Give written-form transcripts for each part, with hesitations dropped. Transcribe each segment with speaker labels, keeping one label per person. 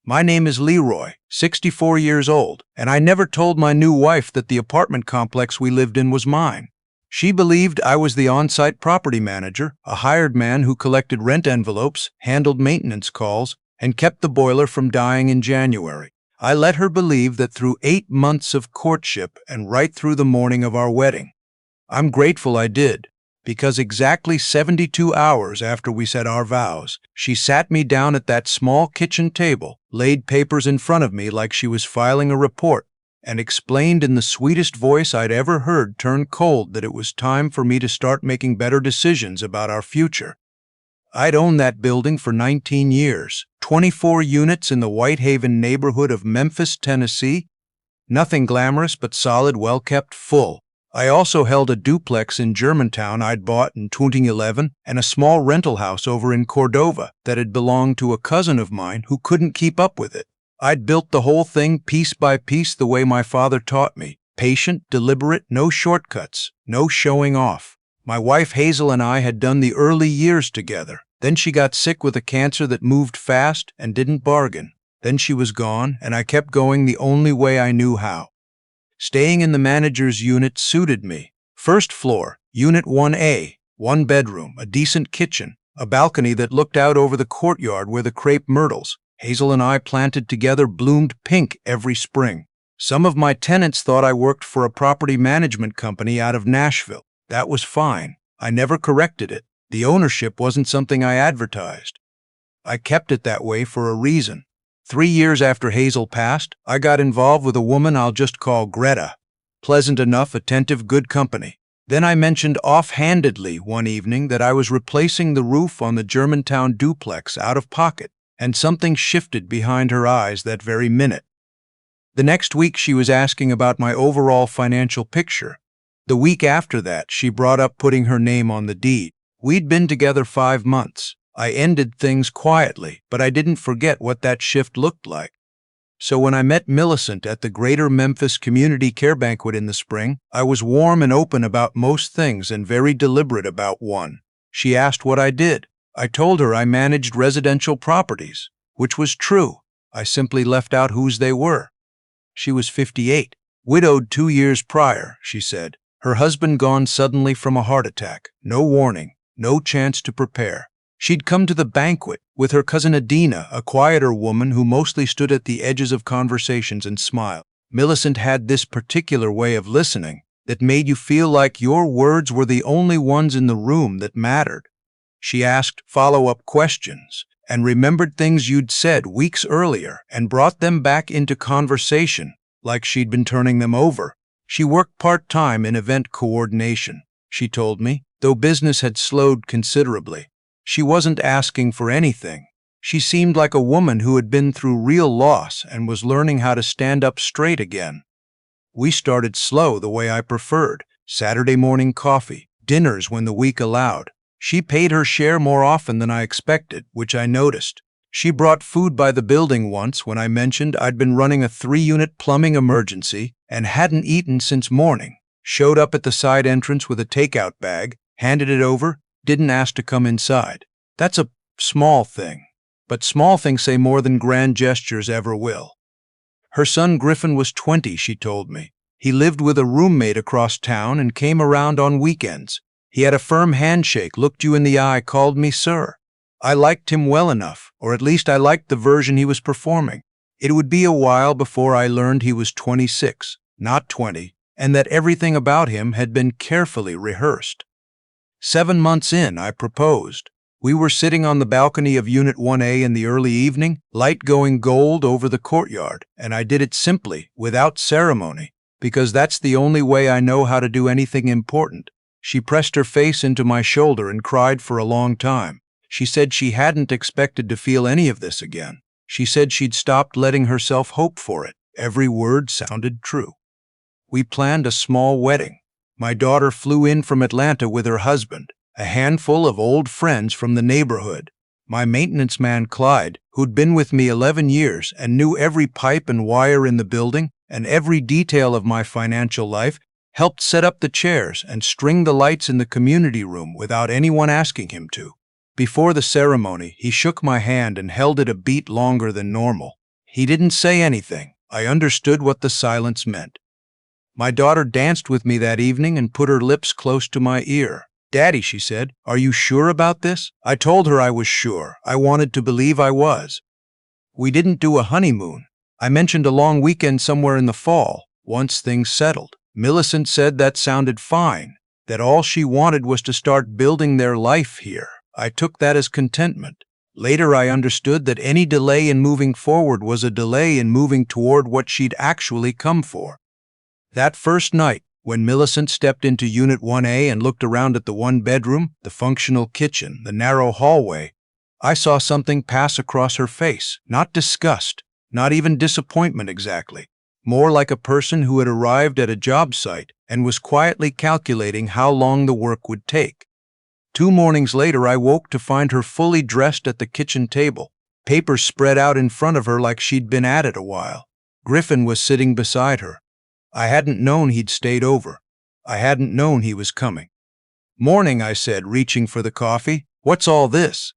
Speaker 1: My name is Leroy, 64 years old, and I never told my new wife that the apartment complex we lived in was mine. She believed I was the on-site property manager, a hired man who collected rent envelopes, handled maintenance calls, and kept the boiler from dying in January. I let her believe that through 8 months of courtship and right through the morning of our wedding. I'm grateful I did, because exactly 72 hours after we said our vows, she sat me down at that small kitchen table, laid papers in front of me like she was filing a report, and explained in the sweetest voice I'd ever heard turn cold that it was time for me to start making better decisions about our future. I'd owned that building for 19 years, 24 units in the Whitehaven neighborhood of Memphis, Tennessee. Nothing glamorous but solid, well-kept, full. I also held a duplex in Germantown I'd bought in 2011 and a small rental house over in Cordova that had belonged to a cousin of mine who couldn't keep up with it. I'd built the whole thing piece by piece the way my father taught me. Patient, deliberate, no shortcuts, no showing off. My wife Hazel and I had done the early years together. Then she got sick with a cancer that moved fast and didn't bargain. Then she was gone, and I kept going the only way I knew how. Staying in the manager's unit suited me. First floor, Unit 1A, 1 bedroom, a decent kitchen, a balcony that looked out over the courtyard where the crepe myrtles, Hazel and I planted together, bloomed pink every spring. Some of my tenants thought I worked for a property management company out of Nashville. That was fine. I never corrected it. The ownership wasn't something I advertised. I kept it that way for a reason. 3 years after Hazel passed, I got involved with a woman I'll just call Greta. Pleasant enough, attentive, good company. Then I mentioned offhandedly one evening that I was replacing the roof on the Germantown duplex out of pocket, and something shifted behind her eyes that very minute. The next week she was asking about my overall financial picture. The week after that, she brought up putting her name on the deed. We'd been together 5 months. I ended things quietly, but I didn't forget what that shift looked like. So when I met Millicent at the Greater Memphis Community Care Banquet in the spring, I was warm and open about most things and very deliberate about one. She asked what I did. I told her I managed residential properties, which was true. I simply left out whose they were. She was 58, widowed 2 years prior, she said. Her husband gone suddenly from a heart attack. No warning, no chance to prepare. She'd come to the banquet with her cousin Adina, a quieter woman who mostly stood at the edges of conversations and smiled. Millicent had this particular way of listening that made you feel like your words were the only ones in the room that mattered. She asked follow-up questions and remembered things you'd said weeks earlier and brought them back into conversation like she'd been turning them over. She worked part-time in event coordination, she told me, though business had slowed considerably. She wasn't asking for anything. She seemed like a woman who had been through real loss and was learning how to stand up straight again. We started slow the way I preferred. Saturday morning coffee, dinners when the week allowed. She paid her share more often than I expected, which I noticed. She brought food by the building once when I mentioned I'd been running a 3-unit plumbing emergency and hadn't eaten since morning. Showed up at the side entrance with a takeout bag, handed it over, didn't ask to come inside. That's a small thing, but small things say more than grand gestures ever will. Her son Griffin was 20, she told me. He lived with a roommate across town and came around on weekends. He had a firm handshake, looked you in the eye, called me sir. I liked him well enough, or at least I liked the version he was performing. It would be a while before I learned he was 26, not 20, and that everything about him had been carefully rehearsed. 7 months in, I proposed. We were sitting on the balcony of Unit 1A in the early evening, light going gold over the courtyard, and I did it simply, without ceremony, because that's the only way I know how to do anything important. She pressed her face into my shoulder and cried for a long time. She said she hadn't expected to feel any of this again. She said she'd stopped letting herself hope for it. Every word sounded true. We planned a small wedding. My daughter flew in from Atlanta with her husband, a handful of old friends from the neighborhood. My maintenance man, Clyde, who'd been with me 11 years and knew every pipe and wire in the building and every detail of my financial life, helped set up the chairs and string the lights in the community room without anyone asking him to. Before the ceremony, he shook my hand and held it a beat longer than normal. He didn't say anything. I understood what the silence meant. My daughter danced with me that evening and put her lips close to my ear. "Daddy," she said, "are you sure about this?" I told her I was sure. I wanted to believe I was. We didn't do a honeymoon. I mentioned a long weekend somewhere in the fall, once things settled. Millicent said that sounded fine, that all she wanted was to start building their life here. I took that as contentment. Later I understood that any delay in moving forward was a delay in moving toward what she'd actually come for. That first night, when Millicent stepped into Unit 1A and looked around at the one bedroom, the functional kitchen, the narrow hallway, I saw something pass across her face. Not disgust, not even disappointment exactly. More like a person who had arrived at a job site and was quietly calculating how long the work would take. 2 mornings later, I woke to find her fully dressed at the kitchen table, papers spread out in front of her like she'd been at it a while. Griffin was sitting beside her. I hadn't known he'd stayed over. I hadn't known he was coming. "Morning," I said, reaching for the coffee. "What's all this?"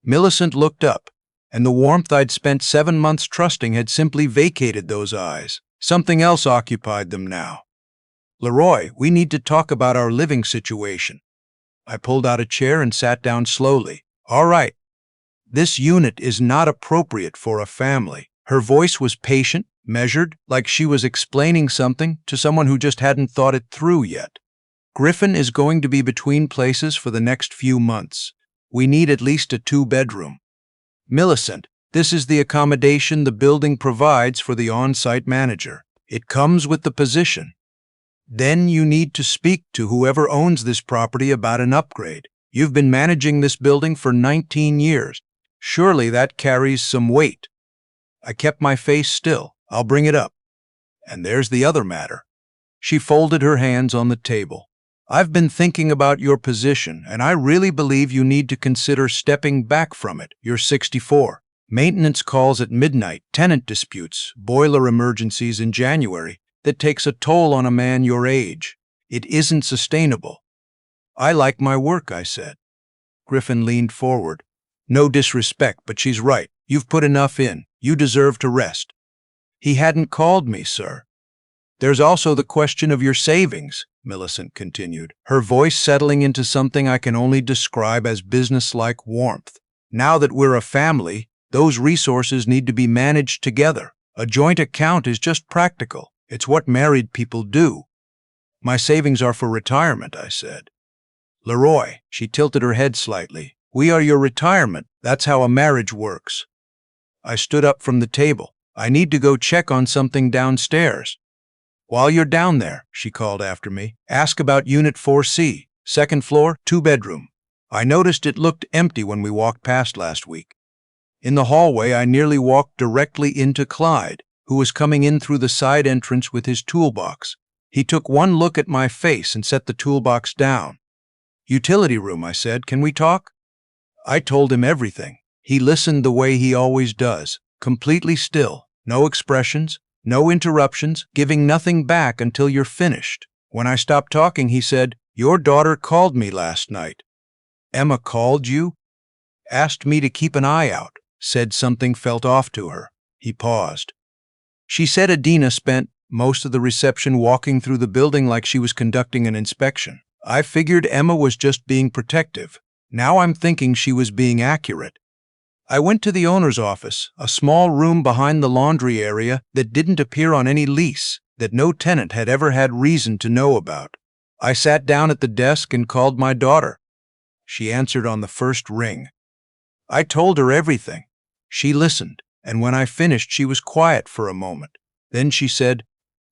Speaker 1: Millicent looked up, and the warmth I'd spent 7 months trusting had simply vacated those eyes. Something else occupied them now. "Leroy, we need to talk about our living situation." I pulled out a chair and sat down slowly. "All right. This unit is not appropriate for a family." Her voice was patient, measured, like she was explaining something to someone who just hadn't thought it through yet. "Griffin is going to be between places for the next few months. We need at least a 2-bedroom. Millicent, this is the accommodation the building provides for the on-site manager. It comes with the position. Then you need to speak to whoever owns this property about an upgrade. You've been managing this building for 19 years. Surely that carries some weight." I kept my face still. "I'll bring it up. And there's the other matter." She folded her hands on the table. "I've been thinking about your position, and I really believe you need to consider stepping back from it. You're 64. Maintenance calls at midnight, tenant disputes, boiler emergencies in January. That takes a toll on a man your age. It isn't sustainable." "I like my work," I said. Griffin leaned forward. "No disrespect, but she's right. You've put enough in. You deserve to rest." "He hadn't called me, sir." "There's also the question of your savings," Millicent continued, her voice settling into something I can only describe as businesslike warmth. "Now that we're a family, those resources need to be managed together. A joint account is just practical. It's what married people do." "My savings are for retirement," I said. "Leroy," she tilted her head slightly, "we are your retirement. That's how a marriage works." I stood up from the table. "I need to go check on something downstairs." "While you're down there," she called after me, "ask about Unit 4C, 2nd floor, 2-bedroom. I noticed it looked empty when we walked past last week." In the hallway, I nearly walked directly into Clyde, who was coming in through the side entrance with his toolbox. He took one look at my face and set the toolbox down. "Utility room," I said. "Can we talk?" I told him everything. He listened the way he always does, completely still, no expressions, no interruptions, giving nothing back until you're finished. When I stopped talking, he said, "Your daughter called me last night." "Emma called you?" "Asked me to keep an eye out, said something felt off to her." He paused. "She said Adina spent most of the reception walking through the building like she was conducting an inspection. I figured Emma was just being protective. Now I'm thinking she was being accurate." I went to the owner's office, a small room behind the laundry area that didn't appear on any lease, that no tenant had ever had reason to know about. I sat down at the desk and called my daughter. She answered on the first ring. I told her everything. She listened, and when I finished, she was quiet for a moment. Then she said,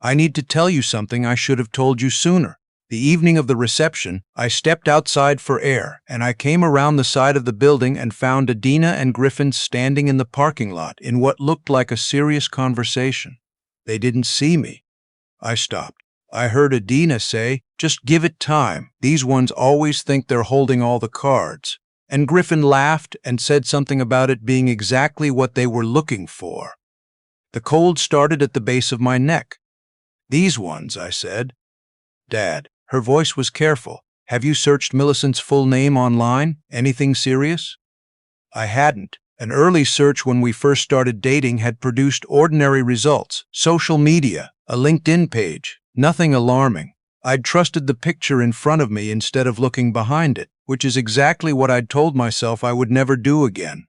Speaker 1: "I need to tell you something I should have told you sooner." The evening of the reception, I stepped outside for air, and I came around the side of the building and found Adina and Griffin standing in the parking lot in what looked like a serious conversation. They didn't see me. I stopped. I heard Adina say, "Just give it time. These ones always think they're holding all the cards." And Griffin laughed and said something about it being exactly what they were looking for. The cold started at the base of my neck. "These ones," I said. "Dad." Her voice was careful. "Have you searched Millicent's full name online? Anything serious?" I hadn't. An early search when we first started dating had produced ordinary results. Social media, a LinkedIn page, nothing alarming. I'd trusted the picture in front of me instead of looking behind it, which is exactly what I'd told myself I would never do again.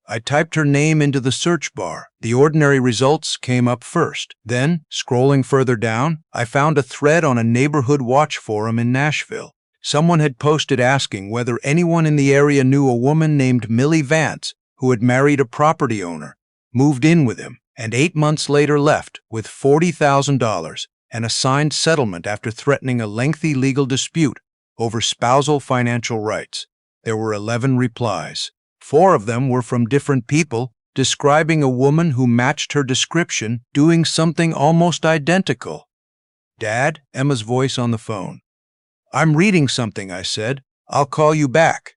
Speaker 1: I typed her name into the search bar. The ordinary results came up first. Then, scrolling further down, I found a thread on a neighborhood watch forum in Nashville. Someone had posted asking whether anyone in the area knew a woman named Millie Vance who had married a property owner, moved in with him, and 8 months later left with $40,000 and a signed settlement after threatening a lengthy legal dispute over spousal financial rights. There were 11 replies. 4 of them were from different people, describing a woman who matched her description doing something almost identical. "Dad?" Emma's voice on the phone. "I'm reading something," I said. "I'll call you back."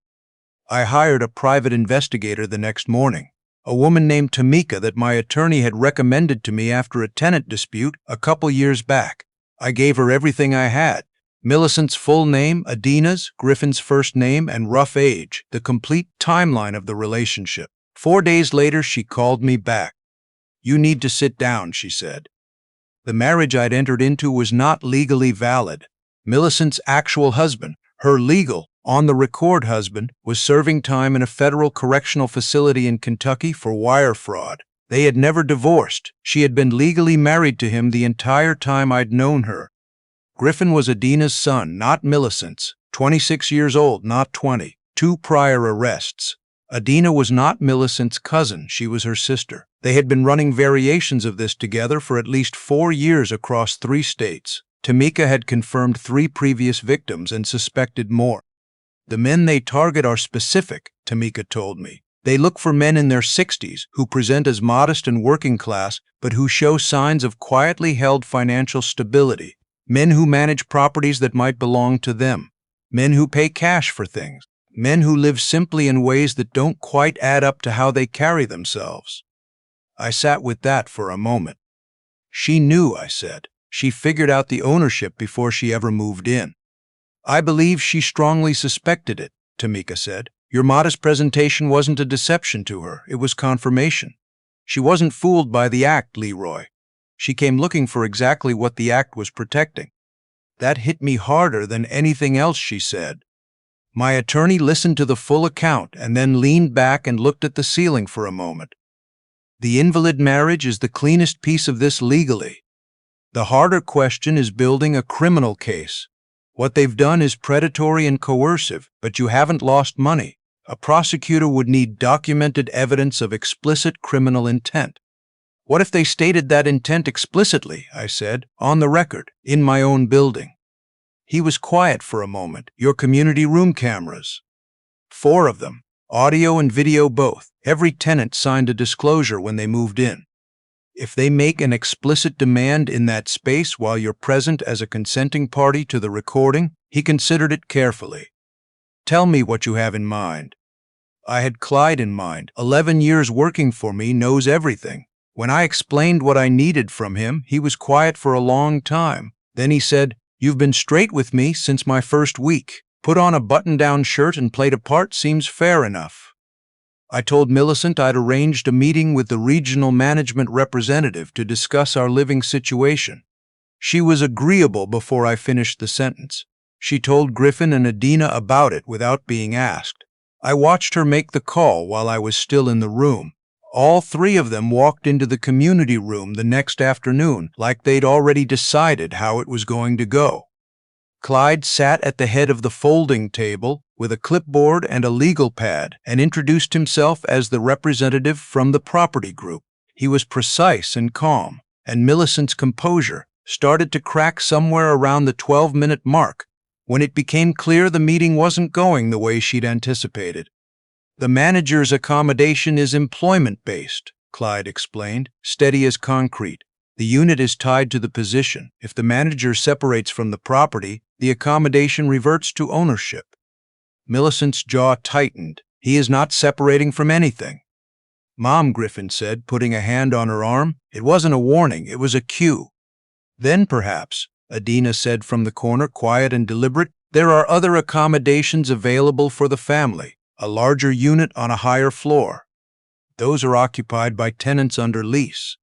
Speaker 1: I hired a private investigator the next morning, a woman named Tamika that my attorney had recommended to me after a tenant dispute a couple years back. I gave her everything I had: Millicent's full name, Adina's, Griffin's first name, and rough age, the complete timeline of the relationship. 4 days later, she called me back. "You need to sit down," she said. The marriage I'd entered into was not legally valid. Millicent's actual husband, her legal, on-the-record husband, was serving time in a federal correctional facility in Kentucky for wire fraud. They had never divorced. She had been legally married to him the entire time I'd known her. Griffin was Adina's son, not Millicent's. 26 years old, not 20. 2 prior arrests. Adina was not Millicent's cousin, she was her sister. They had been running variations of this together for at least 4 years across 3 states. Tamika had confirmed 3 previous victims and suspected more. "The men they target are specific," Tamika told me. "They look for men in their 60s who present as modest and working class, but who show signs of quietly held financial stability. Men who manage properties that might belong to them. Men who pay cash for things. Men who live simply in ways that don't quite add up to how they carry themselves." I sat with that for a moment. "She knew," I said. "She figured out the ownership before she ever moved in." "I believe she strongly suspected it," Tamika said. "Your modest presentation wasn't a deception to her, it was confirmation. She wasn't fooled by the act, Leroy. She came looking for exactly what the act was protecting." That hit me harder than anything else she said. My attorney listened to the full account and then leaned back and looked at the ceiling for a moment. "The invalid marriage is the cleanest piece of this legally. The harder question is building a criminal case. What they've done is predatory and coercive, but you haven't lost money. A prosecutor would need documented evidence of explicit criminal intent." "What if they stated that intent explicitly?" I said, "on the record, in my own building?" He was quiet for a moment. "Your community room cameras." 4 of them, audio and video both. Every tenant signed a disclosure when they moved in. If they make an explicit demand in that space while you're present as a consenting party to the recording, he considered it carefully. "Tell me what you have in mind." I had Clyde in mind. 11 years working for me, knows everything. When I explained what I needed from him, he was quiet for a long time. Then he said, "You've been straight with me since my first week. Put on a button-down shirt and played a part seems fair enough." I told Millicent I'd arranged a meeting with the regional management representative to discuss our living situation. She was agreeable before I finished the sentence. She told Griffin and Adina about it without being asked. I watched her make the call while I was still in the room. All 3 of them walked into the community room the next afternoon like they'd already decided how it was going to go. Clyde sat at the head of the folding table with a clipboard and a legal pad and introduced himself as the representative from the property group. He was precise and calm, and Millicent's composure started to crack somewhere around the 12-minute mark when it became clear the meeting wasn't going the way she'd anticipated. "The manager's accommodation is employment-based," Clyde explained, steady as concrete. "The unit is tied to the position. If the manager separates from the property, the accommodation reverts to ownership." Millicent's jaw tightened. "He is not separating from anything." "Mom," Griffin said, putting a hand on her arm, "it wasn't a warning, it was a cue." "Then perhaps," Adina said from the corner, quiet and deliberate, "there are other accommodations available for the family, a larger unit on a higher floor." Those are occupied by tenants under lease.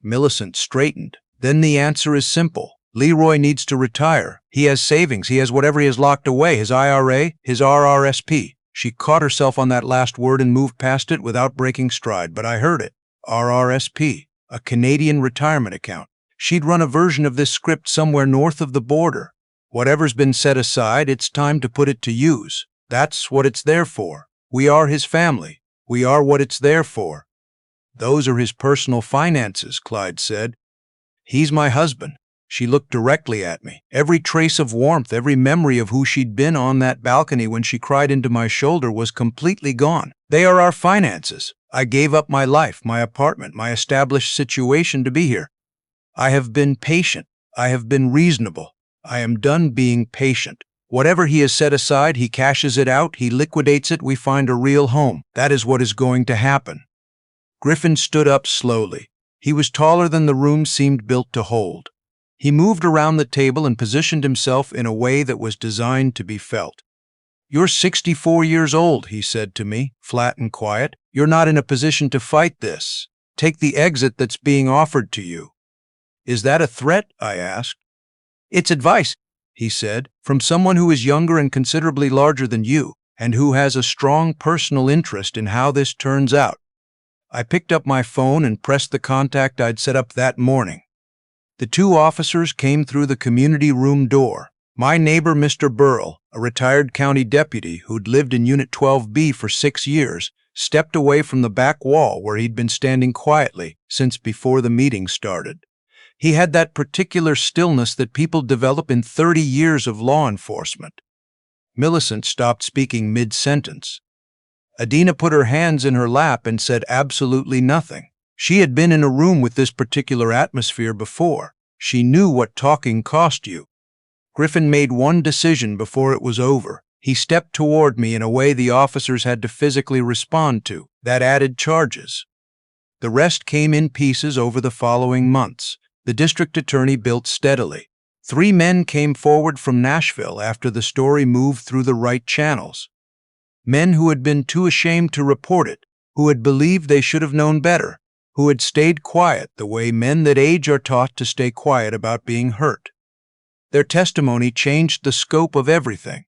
Speaker 1: Millicent straightened. Then the answer is simple. Leroy needs to retire. He has savings. He has whatever he has locked away, his IRA, his RRSP. She caught herself on that last word and moved past it without breaking stride, but I heard it. RRSP, a Canadian retirement account. She'd run a version of this script somewhere north of the border. Whatever's been set aside, it's time to put it to use. That's what it's there for. We are his family. We are what it's there for. Those are his personal finances, Clyde said. He's my husband. She looked directly at me. Every trace of warmth, every memory of who she'd been on that balcony when she cried into my shoulder was completely gone. They are our finances. I gave up my life, my apartment, my established situation to be here. I have been patient. I have been reasonable. I am done being patient. Whatever he has set aside, he cashes it out, he liquidates it, we find a real home. That is what is going to happen. Griffin stood up slowly. He was taller than the room seemed built to hold. He moved around the table and positioned himself in a way that was designed to be felt. "You're 64 years old," he said to me, flat and quiet. "You're not in a position to fight this. Take the exit that's being offered to you." "Is that a threat?" I asked. "It's advice," he said, "from someone who is younger and considerably larger than you, and who has a strong personal interest in how this turns out." I picked up my phone and pressed the contact I'd set up that morning. The two officers came through the community room door. My neighbor, Mr. Burrell, a retired county deputy who'd lived in Unit 12B for 6 years, stepped away from the back wall where he'd been standing quietly since before the meeting started. He had that particular stillness that people develop in 30 years of law enforcement. Millicent stopped speaking mid-sentence. Adina put her hands in her lap and said absolutely nothing. She had been in a room with this particular atmosphere before. She knew what talking cost you. Griffin made one decision before it was over. He stepped toward me in a way the officers had to physically respond to. That added charges. The rest came in pieces over the following months. The district attorney built steadily. 3 men came forward from Nashville after the story moved through the right channels. Men who had been too ashamed to report it, who had believed they should have known better, who had stayed quiet the way men that age are taught to stay quiet about being hurt. Their testimony changed the scope of everything.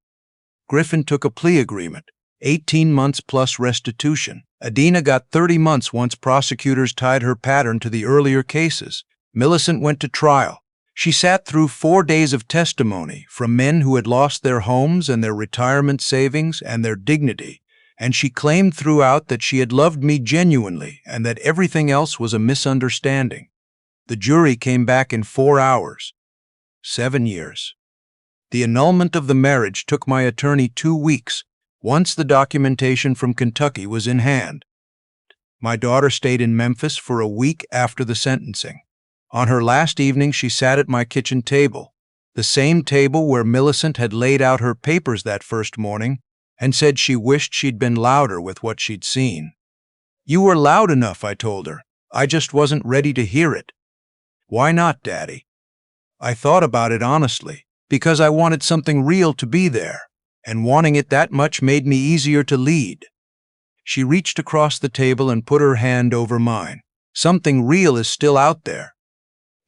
Speaker 1: Griffin took a plea agreement, 18 months plus restitution. Adina got 30 months once prosecutors tied her pattern to the earlier cases. Millicent went to trial. She sat through 4 days of testimony from men who had lost their homes and their retirement savings and their dignity, and she claimed throughout that she had loved me genuinely and that everything else was a misunderstanding. The jury came back in 4 hours. 7 years. The annulment of the marriage took my attorney 2 weeks, once the documentation from Kentucky was in hand. My daughter stayed in Memphis for a week after the sentencing. On her last evening, she sat at my kitchen table, the same table where Millicent had laid out her papers that first morning, and said she wished she'd been louder with what she'd seen. "You were loud enough," I told her. "I just wasn't ready to hear it." "Why not, Daddy?" I thought about it honestly, because I wanted something real to be there, and wanting it that much made me easier to lead. She reached across the table and put her hand over mine. "Something real is still out there."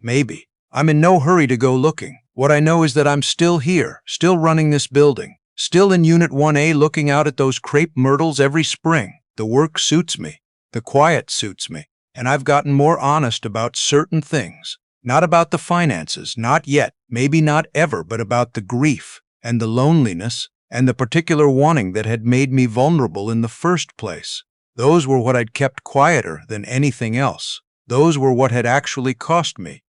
Speaker 1: "Maybe. I'm in no hurry to go looking. What I know is that I'm still here, still running this building, still in Unit 1A looking out at those crepe myrtles every spring. The work suits me. The quiet suits me. And I've gotten more honest about certain things. Not about the finances, not yet, maybe not ever, but about the grief and the loneliness and the particular wanting that had made me vulnerable in the first place. Those were what I'd kept quieter than anything else. Those were what had actually cost me.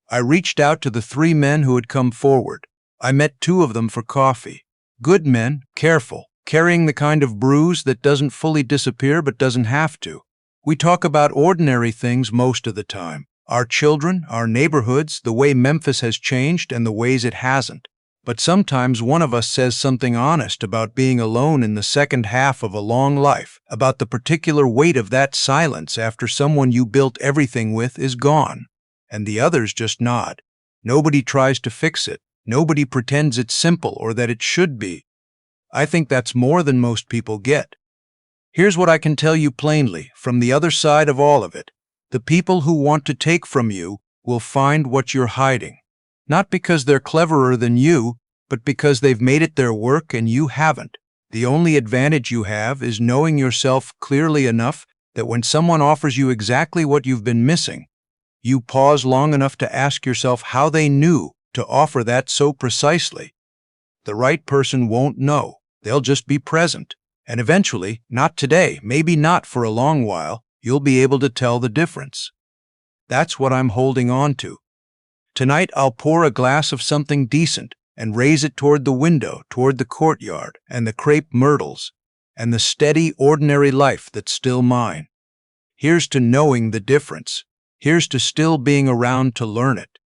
Speaker 1: I reached out to the 3 men who had come forward. I met 2 of them for coffee. Good men, careful, carrying the kind of bruise that doesn't fully disappear but doesn't have to. We talk about ordinary things most of the time. Our children, our neighborhoods, the way Memphis has changed and the ways it hasn't. But sometimes one of us says something honest about being alone in the second half of a long life, about the particular weight of that silence after someone you built everything with is gone. And the others just nod. Nobody tries to fix it. Nobody pretends it's simple or that it should be. I think that's more than most people get. Here's what I can tell you plainly from the other side of all of it. The people who want to take from you will find what you're hiding. Not because they're cleverer than you, but because they've made it their work and you haven't. The only advantage you have is knowing yourself clearly enough that when someone offers you exactly what you've been missing, you pause long enough to ask yourself how they knew to offer that so precisely. The right person won't know. They'll just be present. And eventually, not today, maybe not for a long while, you'll be able to tell the difference. That's what I'm holding on to. Tonight I'll pour a glass of something decent and raise it toward the window, toward the courtyard, and the crepe myrtles, and the steady, ordinary life that's still mine. Here's to knowing the difference. Here's to still being around to learn it.